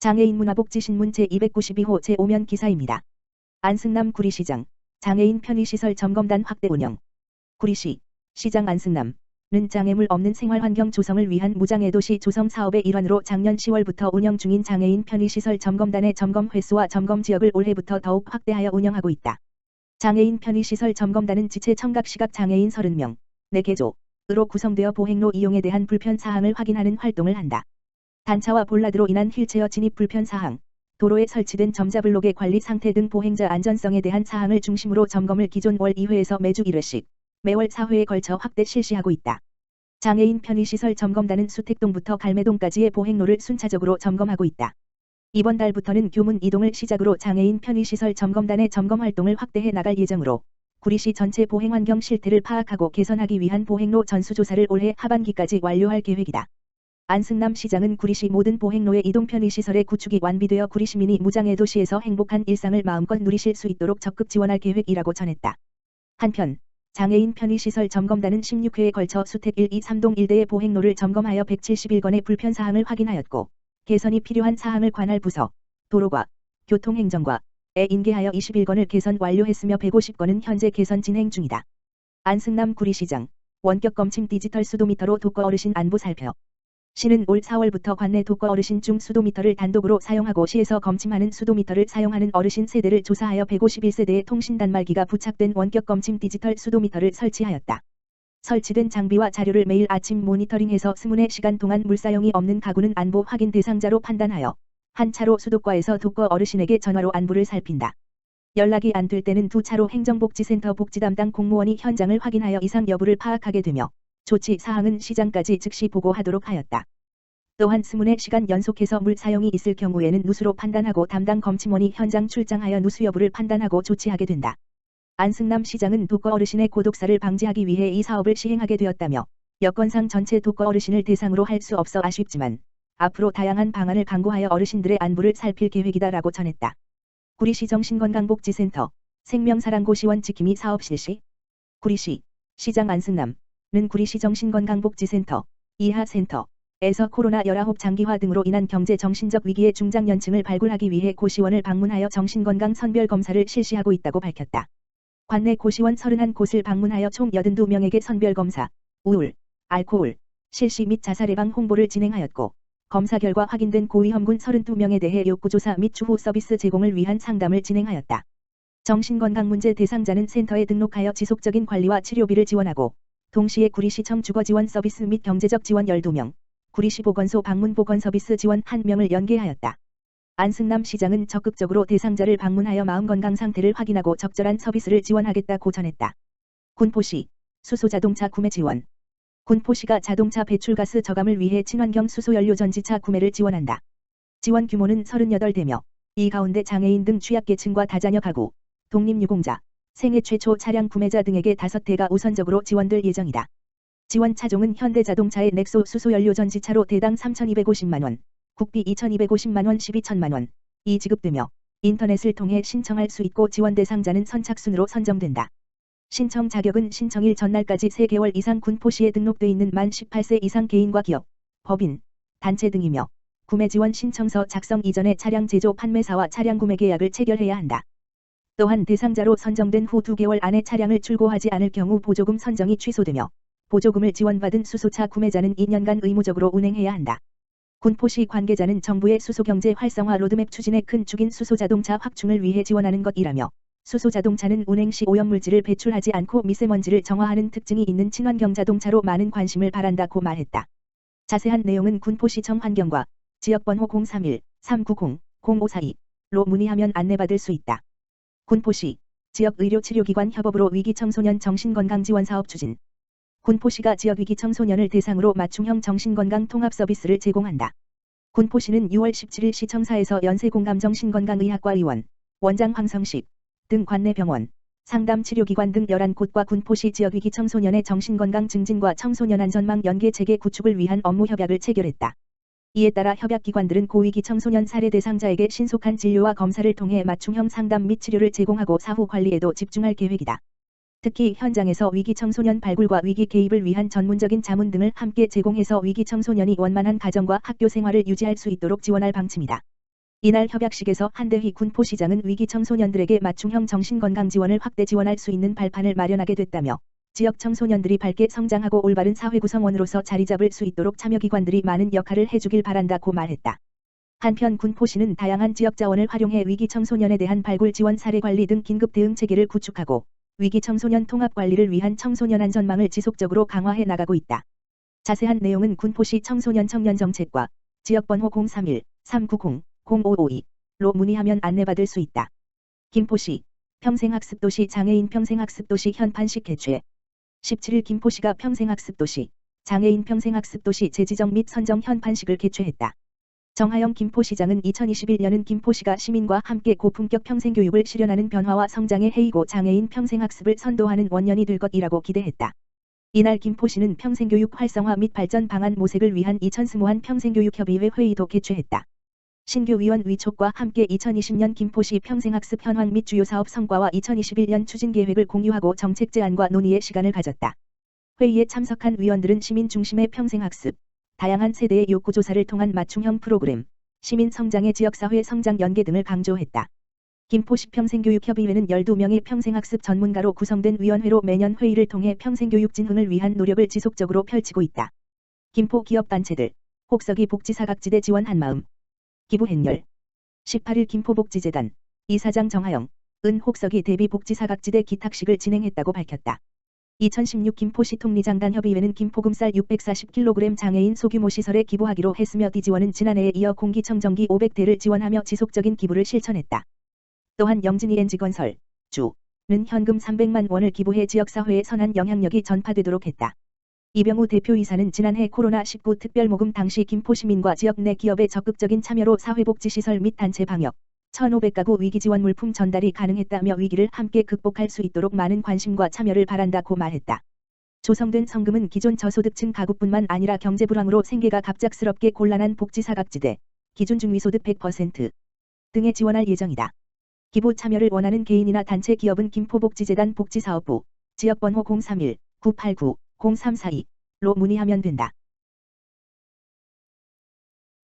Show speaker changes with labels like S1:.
S1: 장애인 문화복지신문 제292호 제5면 기사입니다. 안승남 구리시장, 장애인 편의시설 점검단 확대 운영. 구리시, 시장 안승남은 장애물 없는 생활환경 조성을 위한 무장애도시 조성 사업의 일환으로 작년 10월부터 운영 중인 장애인 편의시설 점검단의 점검 횟수와 점검 지역을 올해부터 더욱 확대하여 운영하고 있다. 장애인 편의시설 점검단은 지체 청각시각 장애인 30명, 4개조로 구성되어 보행로 이용에 대한 불편사항을 확인하는 활동을 한다. 단차와 볼라드로 인한 휠체어 진입 불편사항, 도로에 설치된 점자블록의 관리 상태 등 보행자 안전성에 대한 사항을 중심으로 점검을 기존 월 2회에서 매주 1회씩, 매월 4회에 걸쳐 확대 실시하고 있다. 장애인 편의시설 점검단은 수택동부터 갈매동까지의 보행로를 순차적으로 점검하고 있다. 이번 달부터는 교문 이동을 시작으로 장애인 편의시설 점검단의 점검 활동을 확대해 나갈 예정으로 구리시 전체 보행환경 실태를 파악하고 개선하기 위한 보행로 전수조사를 올해 하반기까지 완료할 계획이다. 안승남 시장은 구리시 모든 보행로의 이동 편의시설의 구축이 완비되어 구리시민이 무장애 도시에서 행복한 일상을 마음껏 누리실 수 있도록 적극 지원할 계획이라고 전했다. 한편 장애인 편의시설 점검단은 16회에 걸쳐 수택 1, 2, 3동 일대의 보행로를 점검하여 171건의 불편사항을 확인하였고 개선이 필요한 사항을 관할 부서, 도로과 교통행정과에 인계하여 21건을 개선 완료했으며 150건은 현재 개선 진행 중이다. 안승남 구리시장, 원격 검침 디지털 수도미터로 독거 어르신 안부 살펴. 시는 올 4월부터 관내 독거 어르신 중 수도미터를 단독으로 사용하고 시에서 검침하는 수도미터를 사용하는 어르신 세대를 조사하여 151세대의 통신 단말기가 부착된 원격 검침 디지털 수도미터를 설치하였다. 설치된 장비와 자료를 매일 아침 모니터링해서 24시간 동안 물사용이 없는 가구는 안보 확인 대상자로 판단하여 한 차로 수도과에서 독거 어르신에게 전화로 안부를 살핀다. 연락이 안 될 때는 2차로 행정복지센터 복지담당 공무원이 현장을 확인하여 이상 여부를 파악하게 되며 조치 사항은 시장까지 즉시 보고하도록 하였다. 또한 24시간 연속해서 물 사용이 있을 경우에는 누수로 판단하고 담당 검침원이 현장 출장하여 누수 여부를 판단하고 조치하게 된다. 안승남 시장은 독거 어르신의 고독사를 방지하기 위해 이 사업을 시행하게 되었다며 여건상 전체 독거 어르신을 대상으로 할 수 없어 아쉽지만 앞으로 다양한 방안을 강구하여 어르신들의 안부를 살필 계획이다라고 전했다. 구리시 정신건강복지센터 생명사랑고시원 지킴이 사업 실시. 구리시, 시장 안승남 는 구리시 정신건강복지센터, 이하센터에서 코로나19 장기화 등으로 인한 경제 정신적 위기의 중장년층을 발굴하기 위해 고시원을 방문하여 정신건강 선별검사를 실시하고 있다고 밝혔다. 관내 고시원 31곳을 방문하여 총 82명에게 선별검사, 우울, 알코올, 실시 및 자살 예방 홍보를 진행하였고 검사 결과 확인된 고위험군 32명에 대해 욕구조사 및 추후 서비스 제공을 위한 상담을 진행하였다. 정신건강문제 대상자는 센터에 등록하여 지속적인 관리와 치료비를 지원하고 동시에 구리시청 주거지원 서비스 및 경제적 지원 12명, 구리시 보건소 방문 보건 서비스 지원 1명을 연계하였다. 안승남 시장은 적극적으로 대상자를 방문하여 마음건강 상태를 확인하고 적절한 서비스를 지원하겠다고 전했다. 군포시, 수소자동차 구매 지원. 군포시가 자동차 배출가스 저감을 위해 친환경 수소연료 전지차 구매를 지원한다. 지원 규모는 38대며 이 가운데 장애인 등 취약계층과 다자녀 가구, 독립유공자, 생애 최초 차량 구매자 등에게 5대가 우선적으로 지원될 예정이다. 지원 차종은 현대자동차의 넥소 수소연료 전지차로 대당 3,250만원, 국비 2,250만원 12,000만원이 지급되며 인터넷을 통해 신청할 수 있고 지원 대상자는 선착순으로 선정된다. 신청 자격은 신청일 전날까지 3개월 이상 군포시에 등록돼 있는 만 18세 이상 개인과 기업, 법인, 단체 등이며 구매 지원 신청서 작성 이전에 차량 제조 판매사와 차량 구매 계약을 체결해야 한다. 또한 대상자로 선정된 후 2개월 안에 차량을 출고하지 않을 경우 보조금 선정이 취소되며 보조금을 지원받은 수소차 구매자는 2년간 의무적으로 운행해야 한다. 군포시 관계자는 정부의 수소경제 활성화 로드맵 추진의 큰 축인 수소자동차 확충을 위해 지원하는 것이라며 수소자동차는 운행 시 오염물질을 배출하지 않고 미세먼지를 정화하는 특징이 있는 친환경 자동차로 많은 관심을 바란다고 말했다. 자세한 내용은 군포시청 환경과 지역번호 031-390-0542로 문의하면 안내받을 수 있다. 군포시, 지역의료치료기관 협업으로 위기청소년 정신건강지원사업 추진. 군포시가 지역위기청소년을 대상으로 맞춤형 정신건강 통합 서비스를 제공한다. 군포시는 6월 17일 시청사에서 연세공감정신건강의학과 의원, 원장 황성식 등 관내 병원, 상담치료기관 등 11곳과 군포시 지역위기청소년의 정신건강 증진과 청소년 안전망 연계 체계 구축을 위한 업무 협약을 체결했다. 이에 따라 협약기관들은 고위기 청소년 사례 대상자에게 신속한 진료와 검사를 통해 맞춤형 상담 및 치료를 제공하고 사후 관리에도 집중할 계획이다. 특히 현장에서 위기 청소년 발굴과 위기 개입을 위한 전문적인 자문 등을 함께 제공해서 위기 청소년이 원만한 가정과 학교 생활을 유지할 수 있도록 지원할 방침이다. 이날 협약식에서 한대휘 군포시장은 위기 청소년들에게 맞춤형 정신건강 지원을 확대 지원할 수 있는 발판을 마련하게 됐다며 지역 청소년들이 밝게 성장하고 올바른 사회 구성원으로서 자리 잡을 수 있도록 참여기관들이 많은 역할을 해주길 바란다고 말했다. 한편 군포시는 다양한 지역 자원을 활용해 위기 청소년에 대한 발굴 지원 사례 관리 등 긴급 대응 체계를 구축하고 위기 청소년 통합 관리를 위한 청소년 안전망을 지속적으로 강화해 나가고 있다. 자세한 내용은 군포시 청소년 청년 정책과 지역번호 031-390-0552로 문의하면 안내받을 수 있다. 김포시 평생학습도시 장애인 평생학습도시 현판식 개최 17일 김포시가 평생학습도시 장애인 평생학습도시 재지정 및 선정 현판식을 개최했다. 정하영 김포시장은 2021년은 김포시가 시민과 함께 고품격 평생교육을 실현하는 변화와 성장의 해이고 장애인 평생학습을 선도하는 원년이 될 것이라고 기대했다. 이날 김포시는 평생교육 활성화 및 발전 방안 모색을 위한 2021 평생교육협의회 회의도 개최했다. 신규 위원 위촉과 함께 2020년 김포시 평생학습 현황 및 주요 사업 성과와 2021년 추진 계획을 공유하고 정책 제안과 논의의 시간을 가졌다. 회의에 참석한 위원들은 시민 중심의 평생학습, 다양한 세대의 욕구 조사를 통한 맞춤형 프로그램, 시민 성장의 지역사회 성장 연계 등을 강조했다. 김포시 평생교육협의회는 12명의 평생학습 전문가로 구성된 위원회로 매년 회의를 통해 평생교육 진흥을 위한 노력을 지속적으로 펼치고 있다. 김포 기업단체들, 혹서기 복지사각지대 지원 한마음, 기부 행렬 18일 김포복지재단, 이사장 정하영, 은 혹서기 대비 복지사각지대 기탁식을 진행했다고 밝혔다. 2016 김포시 통리장단협의회는 김포금쌀 640kg 장애인 소규모 시설에 기부하기로 했으며 이 지원은 지난해에 이어 공기청정기 500대를 지원하며 지속적인 기부를 실천했다. 또한 영진이 엔지건설, 주는 현금 300만 원을 기부해 지역사회에 선한 영향력이 전파되도록 했다. 이병우 대표이사는 지난해 코로나19 특별모금 당시 김포시민과 지역 내 기업의 적극적인 참여로 사회복지시설 및 단체 방역, 1,500가구 위기지원 물품 전달이 가능했다며 위기를 함께 극복할 수 있도록 많은 관심과 참여를 바란다고 말했다. 조성된 성금은 기존 저소득층 가구뿐만 아니라 경제불황으로 생계가 갑작스럽게 곤란한 복지사각지대, 기준 중위소득 100% 등에 지원할 예정이다. 기부 참여를 원하는 개인이나 단체 기업은 김포복지재단 복지사업부, 지역번호 031-989-0342로 문의하면 된다.